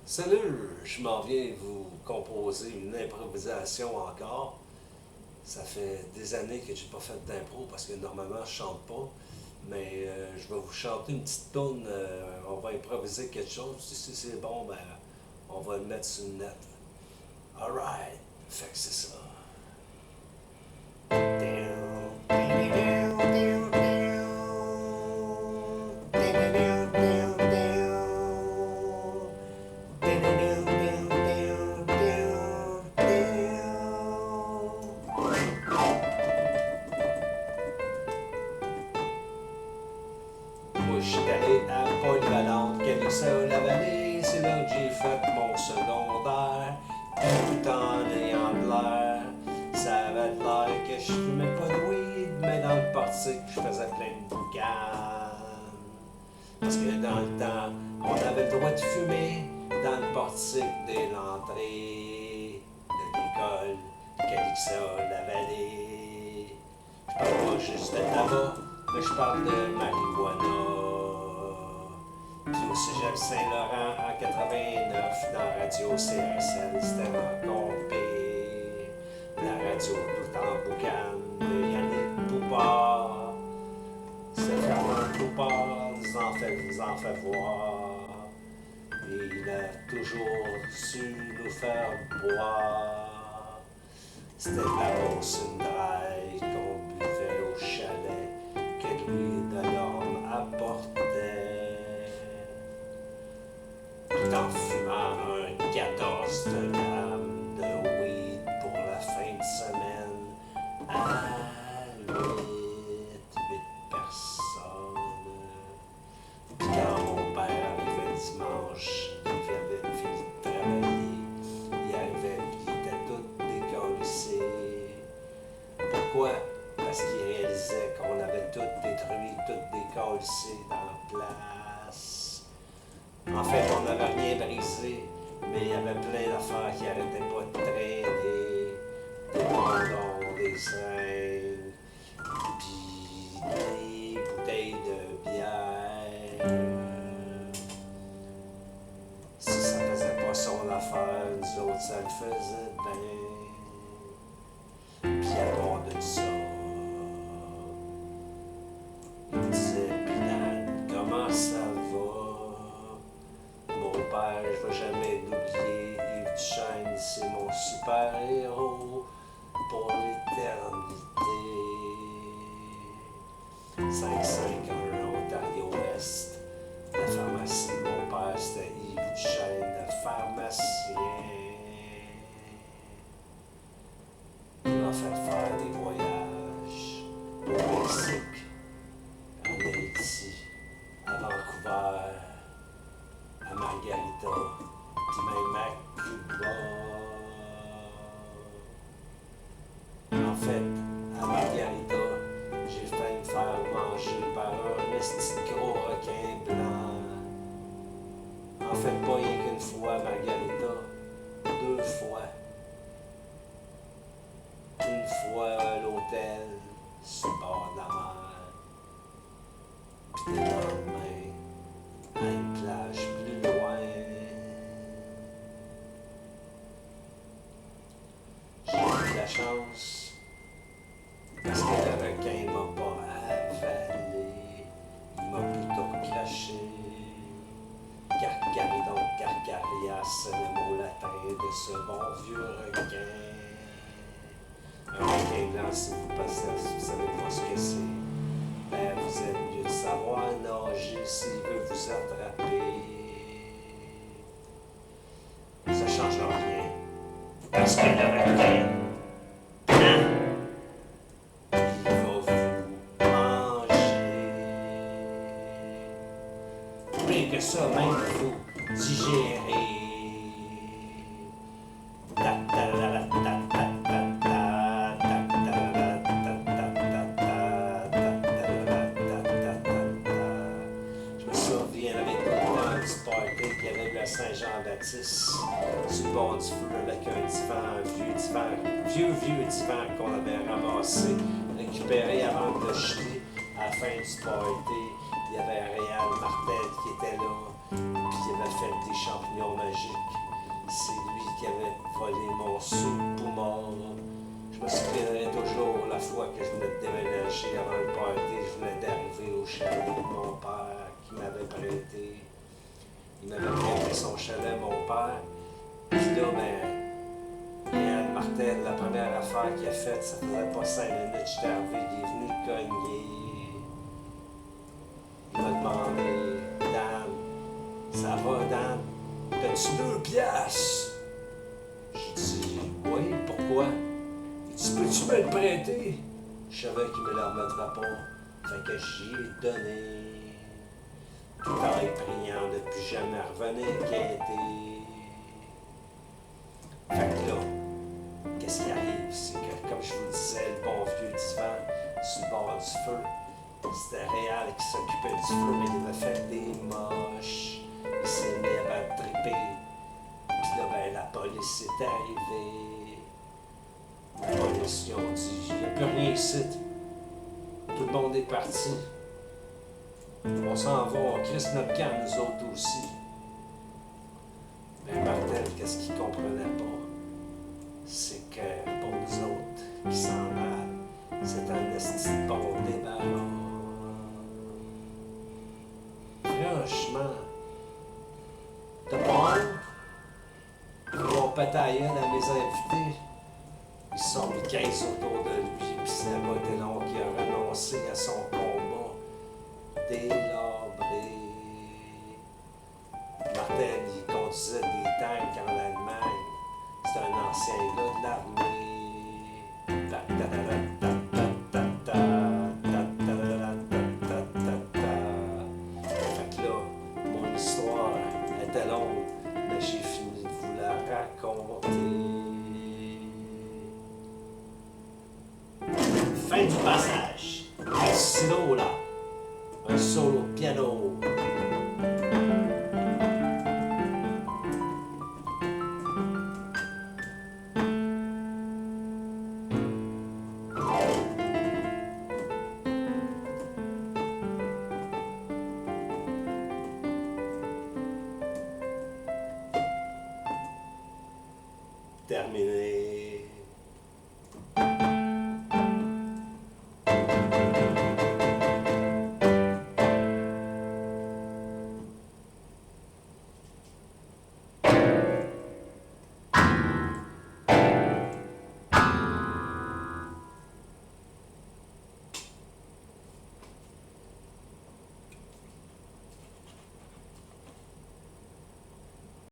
Salut, je m'en viens vous composer une improvisation encore. Ça fait des années que j'ai pas fait d'impro parce que normalement je chante pas. Mais je vais vous chanter une petite tourne, on va improviser quelque chose. Si c'est bon, ben on va le mettre sur le net. Alright, fait que c'est ça. Moi, je suis allé à Pointe-Valente, Calixa-la-Vallée, c'est là que j'ai fait mon secondaire. Tout en ayant de l'air, ça avait de l'air que je fumais pas de weed, mais dans le portique, je faisais plein de boucanes. Parce que dans le temps, on avait le droit de fumer dans le portique de l'entrée de l'école Calixa-la-Vallée. Je parle pas juste de tabac, mais je parle de marijuana. Puis au Cégep Saint-Laurent en 89, dans Radio CSL, c'était encore pire. La radio tout en boucan de Yannick Poupard. C'est Fernand Poupard, nous en fait voir. Et il a toujours su nous faire boire. C'était de la grosse draille qu'on buvait au chalet que Louis Delorme apportait. Tout en fumant un 14 grammes de weed pour la fin de semaine à 8 personnes. Puis quand mon père arrivait dimanche, il avait fini de travailler, il arrivait puis il était tout décollissé. Pourquoi? Parce qu'il réalisait qu'on avait tout détruit, tout décollissé dans la place. En fait, on n'avait rien brisé, mais il y avait plein d'affaires qui n'arrêtaient pas de traîner. Des condons, des seringues, puis des bouteilles de bière. Si ça faisait pas son affaire, nous autres, ça le faisait bien. Puis à part de ça, il disait, Pilan, comment ça va? Mon père, je vais jamais l'oublier, Yves Duchesne, c'est mon super-héros pour l'éternité. 551 Ontario-Ouest, la pharmacie de mon père, c'était Yves Duchesne, le pharmacien. Il m'a fait faire des voyages au Mexique, en Haïti, à Vancouver, à Margarita, puis même à Cuba. En fait, à Margarita, j'ai failli me faire manger par un esti de gros requin blanc. En fait, pas rien qu'une fois à Margarita, 2 fois. Une fois à l'hôtel, sur le bord de la mer. Puis le lendemain, à une plage plus loin. J'ai eu de la chance parce que le requin m'a pas avalé, il m'a plutôt craché. Carcaridon, carcarias, c'est le mot latin de ce bon vieux requin. Un requin blanc, si vous savez pas ce que c'est, ben vous êtes mieux de savoir nager s'il veut vous attraper. Ça change rien. Parce que le requin, blanc, il va vous manger. Pire que ça, même vous digérer. Saint-Jean-Baptiste, sur le bord du feu avec un divan, un vieux divan qu'on avait ramassé, récupéré avant de le jeter à la fin du party. Il y avait Réal Martel qui était là, puis il avait fait des champignons magiques qui avait volé mon sous-poumon. Je me souviendrai toujours la fois que je venais de déménager avant le party. Je venais d'arriver au chalet de mon père qui m'avait prêté. Il m'avait prêté son chalet, mon père. Puis là, ben, Yann Martel, la première affaire qu'il a faite, ça faisait pas 5 minutes, j'étais arrivé, il est venu cogner. Il m'a demandé, Dan, ça va, Dan? T'as-tu 2 piastres? J'ai dit, oui, pourquoi? Il dit, peux-tu me le prêter? Je savais qu'il me le remettra pas. Fait que j'y ai donné. Tout en priant de plus jamais revenir quêter. Fait que là, qu'est-ce qui arrive? C'est que, comme je vous le disais, le bon vieux divan sur le bord du feu, c'était Réal qui s'occupait du feu, mais il avait fait des moches. Il s'est mis à battre triper. Puis là, ben, la police est arrivée. La police, ils ont dit, il n'y a plus rien ici. Tout le monde est parti. On s'en va, on crisse notre camp, nous autres aussi. Mais Martel, qu'est-ce qu'il comprenait pas? C'est que pour nous autres qui s'en allent, c'est un esti de bon débarras. Franchement, t'as pas honte? Ils vont péter à mes invités. Ils se sont mis 15 autour de lui, puis ça n'a pas été long qu'il a renoncé à son combat délabré. Martel, il conduisait des tanks en Allemagne. C'est un ancien gars de l'armée. Fait que là, mon histoire était longue, mais j'ai fini de vous la raconter. Fin du passage. Un solo là. Un solo piano. Terminé.